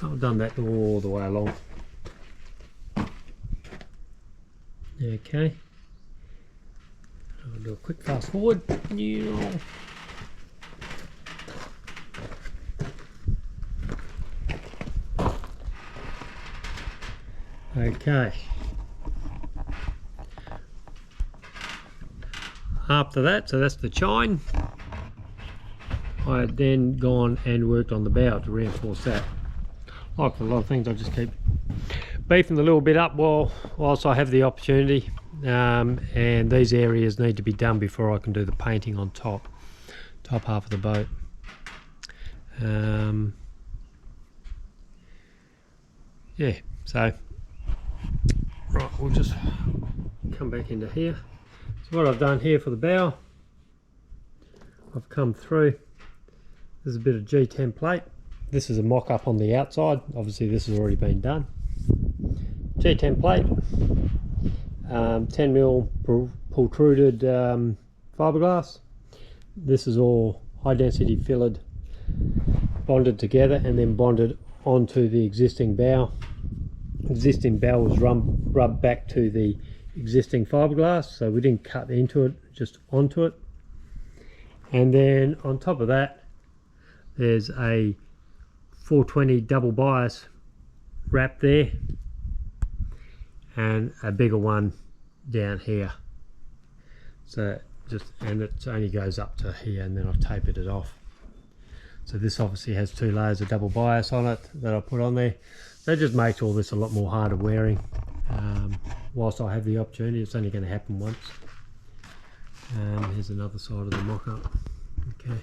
I've done that all the way along. Okay, I'll do a quick fast forward. Okay, after that, so that's the chine. I had then gone and worked on the bow to reinforce that. Like a lot of things, I just keep beefing a little bit up whilst I have the opportunity, and these areas need to be done before I can do the painting on top half of the boat. Yeah, so right, we'll just come back into here. So what I've done here for the bow, I've come through. There's a bit of G template. This is a mock-up on the outside. Obviously this has already been done. G template, 10mm pultruded fiberglass. This is all high density fillered, bonded together and then bonded onto the existing bow. Existing bow was rubbed back to the existing fiberglass, so we didn't cut into it, just onto it. And then on top of that, there's a 420 double bias wrap there and a bigger one down here. So and it only goes up to here, and then I've tapered it off. So this obviously has 2 layers of double bias on it that I put on there. That just makes all this a lot more harder wearing. Whilst I have the opportunity, it's only going to happen once. Here's another side of the mock-up. Okay,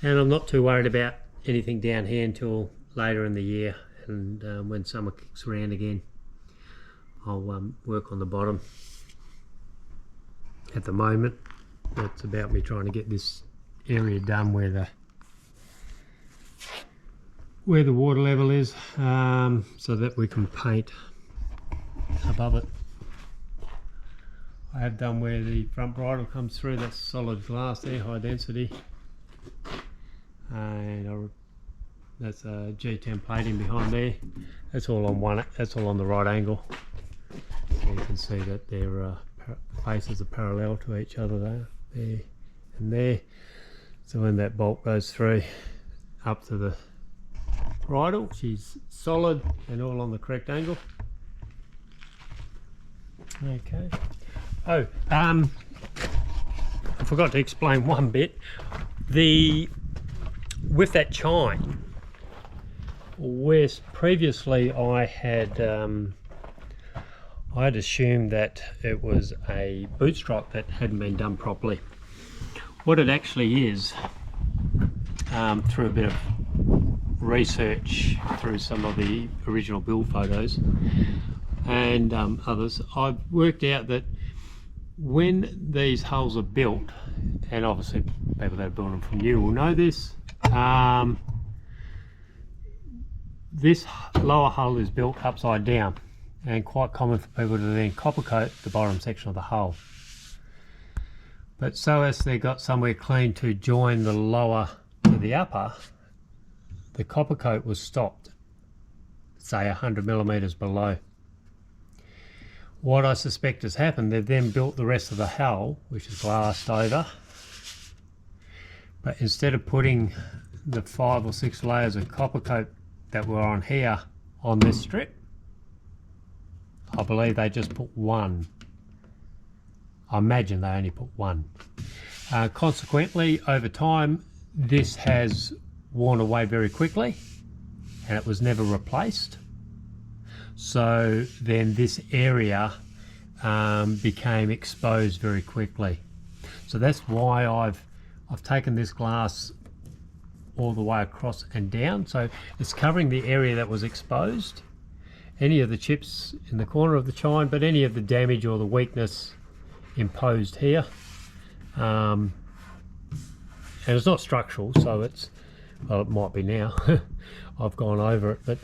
and I'm not too worried about anything down here until later in the year, and when summer kicks around again, I'll work on the bottom. At the moment, it's about me trying to get this area done where the water level is, so that we can paint above it. I have done where the front bridle comes through. That's solid glass there, high density, and that's a G templating behind there. That's all on that's all on the right angle. So you can see that their faces are parallel to each other there and there. So when that bolt goes through up to the bridle, she's solid and all on the correct angle. Okay. Oh, I forgot to explain one bit. With that chine, where previously I had assumed that it was a boot strike that hadn't been done properly. What it actually is, through a bit of research through some of the original build photos and others, I've worked out that when these hulls are built, and obviously people that are building them from you will know this, this lower hull is built upside down, and quite common for people to then copper coat the bottom section of the hull. But so as they got somewhere clean to join the lower to the upper, the copper coat was stopped, say 100mm below. What I suspect has happened, they've then built the rest of the hull, which is glassed over, but instead of putting the 5 or 6 layers of copper coat that were on here on this strip, I believe they just put one. I imagine they only put one. Consequently, over time, this has worn away very quickly and it was never replaced. So then this area became exposed very quickly. So that's why I've taken this glass all the way across and down. So it's covering the area that was exposed, any of the chips in the corner of the chine, but any of the damage or the weakness imposed here. And it's not structural, so it's, well, it might be now. I've gone over it, but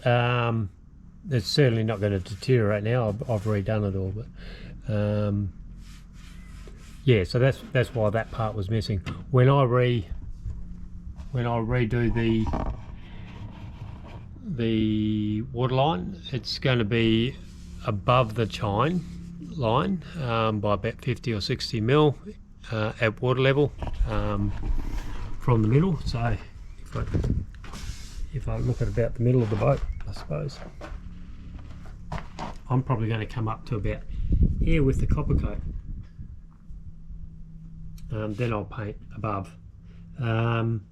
it's certainly not going to deteriorate now. I've redone it all, but yeah, so that's why that part was missing. When I redo the water line. It's going to be above the chine line by about 50 or 60 mil at water level from the middle. So if I look at about the middle of the boat, I suppose I'm probably going to come up to about here with the copper coat. Then I'll paint above, and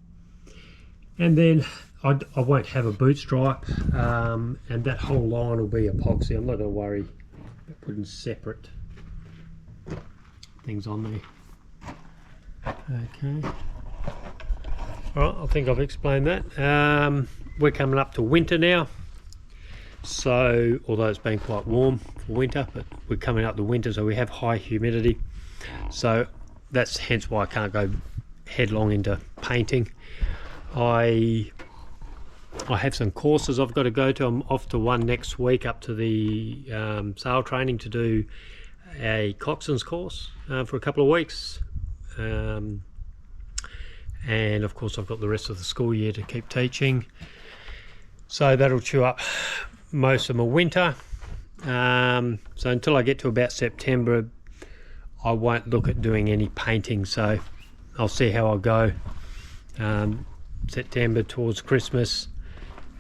then I won't have a boot stripe, and that whole line will be epoxy. I'm not going to worry about putting separate things on there. Okay. Alright, I think I've explained that. We're coming up to winter now, so although it's been quite warm for winter, but we're coming up to winter, so we have high humidity, so that's hence why I can't go headlong into painting. I have some courses I've got to go to. I'm off to one next week up to the sail training to do a coxswain's course for a couple of weeks, and of course I've got the rest of the school year to keep teaching, so that'll chew up most of my winter. So until I get to about September, I won't look at doing any painting, so I'll see how I go September towards Christmas,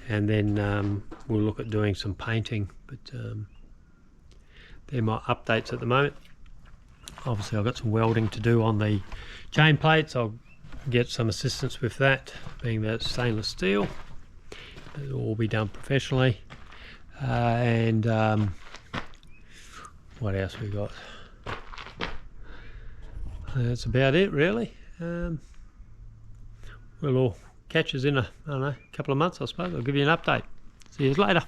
and then we'll look at doing some painting. But they're my updates at the moment. Obviously I've got some welding to do on the chain plates. I'll get some assistance with that, being that it's stainless steel. It'll all be done professionally. And what else we got? That's about it, really. We'll all catch us in a, I don't know, couple of months, I suppose. I'll give you an update. See you later.